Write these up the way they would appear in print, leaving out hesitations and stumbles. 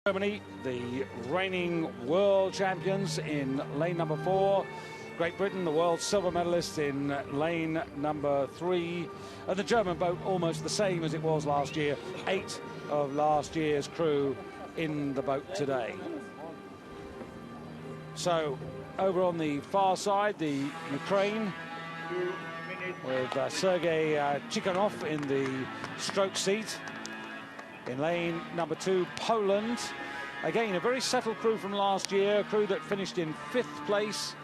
Germany, the reigning world champions in lane number 4. Great Britain, the world silver medalist in lane number 3. And the German boat almost the same as it was last year. 8 of last year's crew in the boat today. So over on the far side, the Ukraine with Sergei Chikhanov in the stroke seat. In lane number 2, Poland. Again, a very settled crew from last year, a crew that finished in 5th place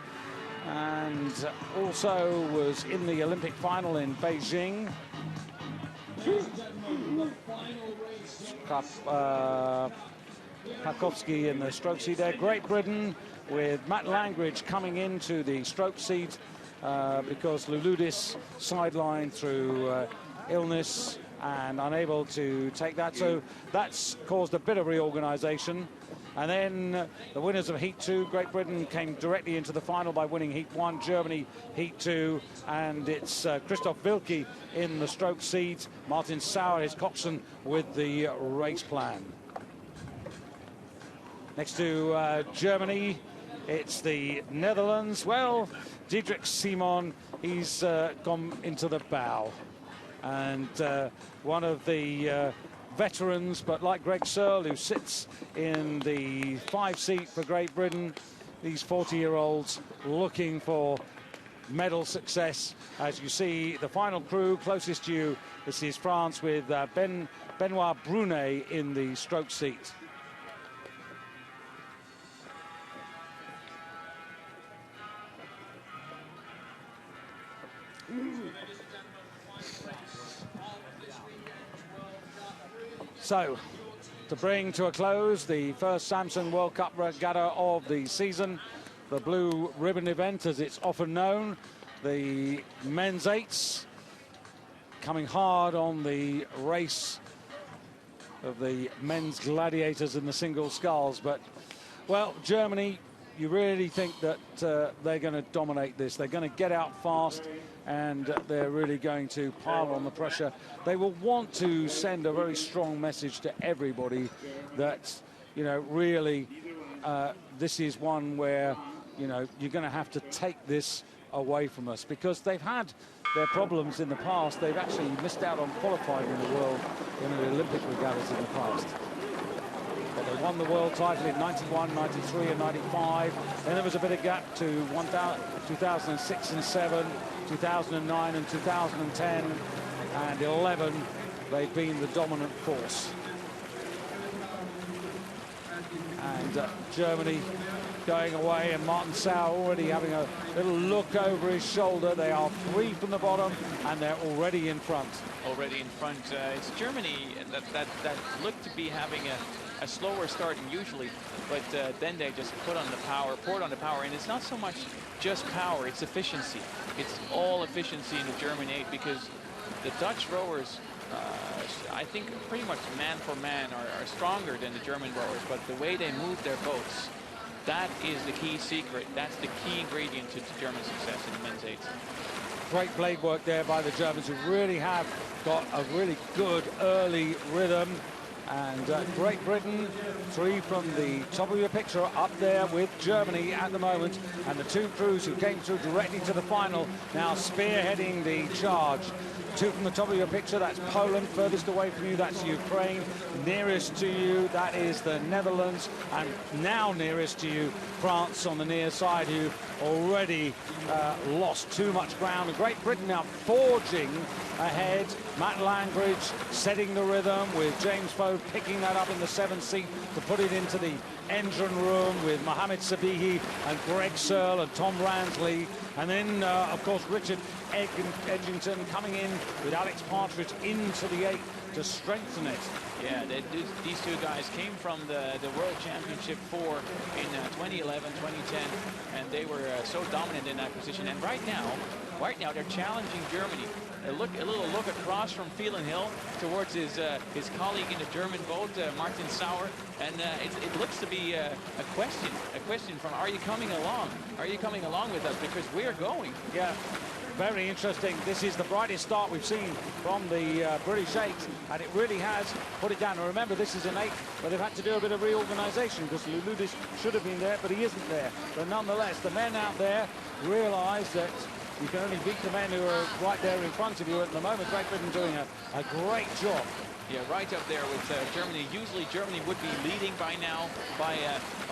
and also was in the Olympic final in Beijing. Karkovsky in the stroke seat there. Great Britain with Matt Langridge coming into the stroke seat because Louloudis sidelined through illness and unable to take that. So that's caused a bit of reorganisation. And then the winners of Heat 2, Great Britain, came directly into the final by winning Heat 1, Germany Heat 2, and it's Christoph Wilke in the stroke seat, Martin Sauer, his coxswain, with the race plan. Next to Germany, it's the Netherlands. Well, Diederik Simon, he's gone into the bow. And one of the veterans, but like Greg Searle, who sits in the 5 seat for Great Britain, these 40-year-olds looking for medal success. As you see, the final crew closest to you, this is France with Benoit Brunet in the stroke seat. So, to bring to a close the first Samsung World Cup regatta of the season, the Blue Ribbon event as it's often known, the men's 8s coming hard on the race of the men's gladiators in the single sculls. But, well, Germany, you really think that they're going to dominate this. They're going to get out fast and they're really going to pile on the pressure. They will want to send a very strong message to everybody that, you know, really this is one where, you know, you're going to have to take this away from us, because they've had their problems in the past. They've actually missed out on qualifying in the world in the Olympic regattas in the past. But they won the world title in 91, 93 and 95. Then there was a bit of gap to 2006 and 7, 2009 and 2010 and 11. They've been the dominant force. And Germany going away, and Martin Sauer already having a little look over his shoulder. They are 3 from the bottom and they're already in front. Already in front. It's Germany that looked to be having a slower start than usually, but then they just poured on the power, and it's not so much just power, it's efficiency. It's all efficiency in the German 8, because the Dutch rowers, I think pretty much man for man are stronger than the German rowers, but the way they move their boats, that is the key secret. That's the key ingredient to German success in the men's 8s. Great blade work there by the Germans, who really have got a really good early rhythm. And Great Britain, 3 from the top of your picture, up there with Germany at the moment. And the 2 crews who came through directly to the final now spearheading the charge. 2 from the top of your picture, that's Poland. Furthest away from you, that's Ukraine. Nearest to you, that is the Netherlands. And now nearest to you, France on the near side, who already lost too much ground. And Great Britain now forging ahead. Matt Langridge setting the rhythm, with James Foe picking that up in the 7th seat to put it into the engine room with Mohamed Sabihi and Greg Searle and Tom Ransley. And then, of course, Richard Edgington coming in with Alex Partridge into the 8 to strengthen it. Yeah, these 2 guys came from the World Championship 4 in 2011, 2010, and they were so dominant in that position. And right now, right now they're challenging Germany. A little look across from Phelan Hill towards his colleague in the German boat, Martin Sauer, and it looks to be a question from, are you coming along? Are you coming along with us? Because we're going. Yeah. Very interesting. This is the brightest start we've seen from the British 8, and it really has put it down. And remember, this is an 8, but they've had to do a bit of reorganization because Louloudis should have been there, but he isn't there. But nonetheless, the men out there realize that you can only beat the men who are right there in front of you at the moment. Great Britain doing a great job. Yeah, right up there with Germany. Usually Germany would be leading by now by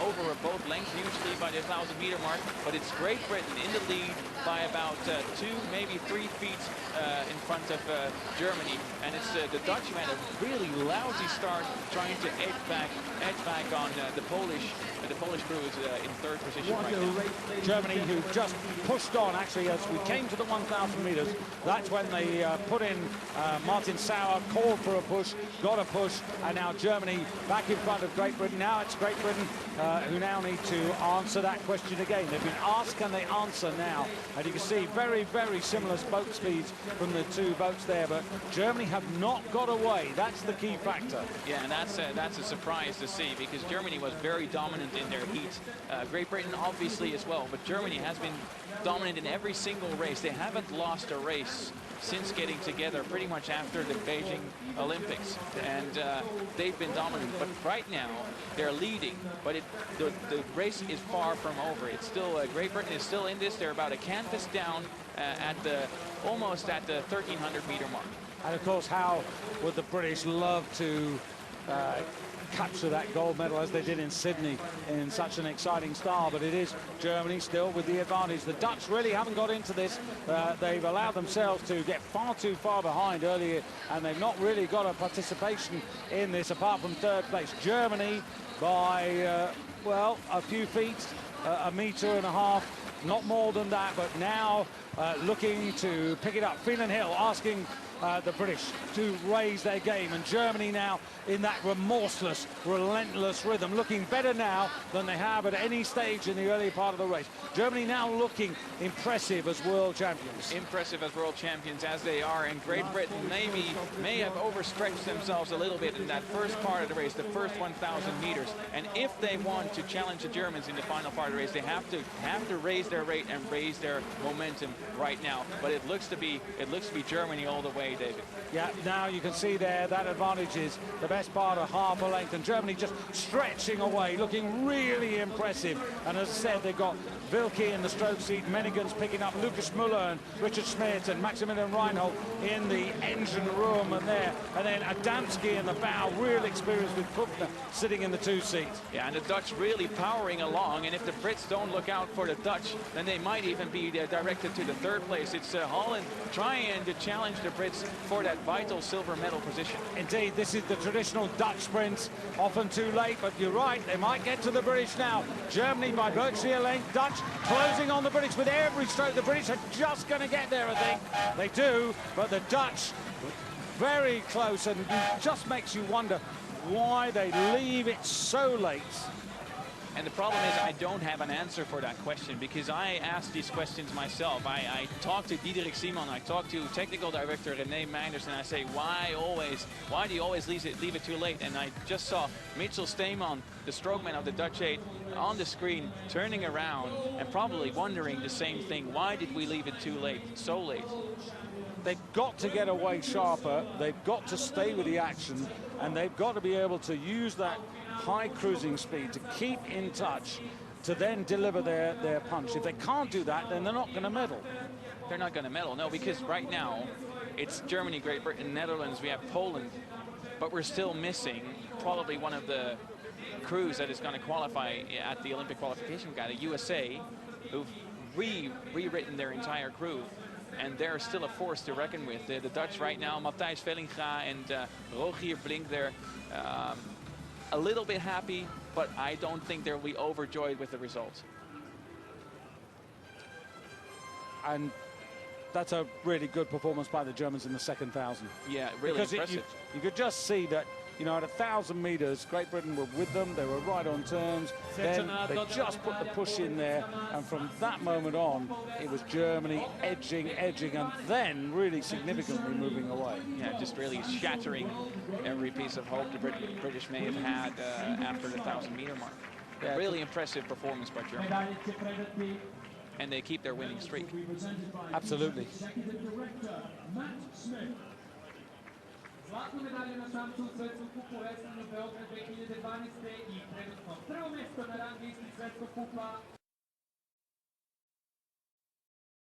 over a boat length, usually by the 1,000-meter mark. But it's Great Britain in the lead by about 2, maybe 3 feet in front of Germany. And it's the Dutch who had a really lousy start trying to edge back on the Polish crew is in 3rd position right now. Germany, who just pushed on, actually, as we came to the 1,000 meters, that's when they put in Martin Sauer, called for a push, got a push, and now Germany back in front of Great Britain. Now it's Great Britain who now need to answer that question again. They've been asked, can they answer now? And you can see very, very similar boat speeds from the two boats there, but Germany have not got away. That's the key factor. Yeah, and that's a surprise to see, because Germany was very dominant in their heat. Great Britain obviously as well, but Germany has been dominant in every single race. They haven't lost a race since getting together pretty much after the Beijing Olympics, and they've been dominant. But right now they're leading, but the race is far from over. It's still Great Britain is still in this. They're about a canvas down almost at the 1,300-meter mark. And of course, how would the British love to capture that gold medal as they did in Sydney in such an exciting style, but it is Germany still with the advantage. The Dutch really haven't got into this. They've allowed themselves to get far too far behind earlier, and they've not really got a participation in this apart from 3rd place. Germany by, well, a few feet, 1.5 meters, not more than that, but now looking to pick it up. Phelan Hill asking the British to raise their game, and Germany now in that remorseless, relentless rhythm, looking better now than they have at any stage in the early part of the race. Germany now looking impressive as world champions. Impressive as world champions as they are, and Great Britain may have overstretched themselves a little bit in that first part of the race, the first 1,000 meters. And if they want to challenge the Germans in the final part of the race, they have to raise their rate and raise their momentum right now. But it looks to be Germany all the way, David. Yeah, now you can see there that advantage is the best part of half a length, and Germany just stretching away, looking really impressive. And as I said, they've got Wilke in the stroke seat, Mennigan's picking up, Lucas Muller and Richard Schmidt and Maximilian Reinhold in the engine room, and then Adamski in the bow, real experience with Kuffner sitting in the 2 seats. Yeah, and the Dutch really powering along, and if the Brits don't look out for the Dutch, then they might even be directed to the 3rd place. It's Holland trying to challenge the Brits for that vital silver medal position. Indeed, this is the traditional Dutch sprint, often too late, but you're right, they might get to the British now. Germany by virtually a length, Dutch closing on the British with every stroke. The British are just going to get there, I think. They do, but the Dutch very close, and it just makes you wonder why they leave it so late. And the problem is I don't have an answer for that question, because I asked these questions myself. I talked to Diederik Simon, I talked to technical director René Meinders, and I say, why do you always leave it too late? And I just saw Mitchell Steeman, the strokeman of the Dutch 8, on the screen, turning around and probably wondering the same thing. Why did we leave it too late, so late? They've got to get away sharper, they've got to stay with the action, and they've got to be able to use that high cruising speed to keep in touch to then deliver their punch. If they can't do that, then they're not going to medal. They're not going to medal, no, because right now it's Germany, Great Britain, Netherlands, we have Poland, but we're still missing probably one of the crews that is going to qualify at the Olympic qualification guide, the USA, who've rewritten their entire crew, and they're still a force to reckon with. The Dutch right now, Matthijs Vellinga and Rogier Blink, they're a little bit happy, but I don't think they'll be overjoyed with the result. And that's a really good performance by the Germans in the second 1,000. Yeah, really impressive. You could just see that You know, at 1,000 metres, Great Britain were with them. They were right on terms. Then they just put the push in there. And from that moment on, it was Germany edging, and then really significantly moving away. Yeah, just really shattering every piece of hope the British may have had after the 1,000-meter mark. Yeah, really impressive performance by Germany. And they keep their winning streak. Absolutely. Zlatnu medalju na šamcu u svetskom kupu Vesna u Beograd 2012. i trenutno prvo mesto na rang listi svetskog kupa.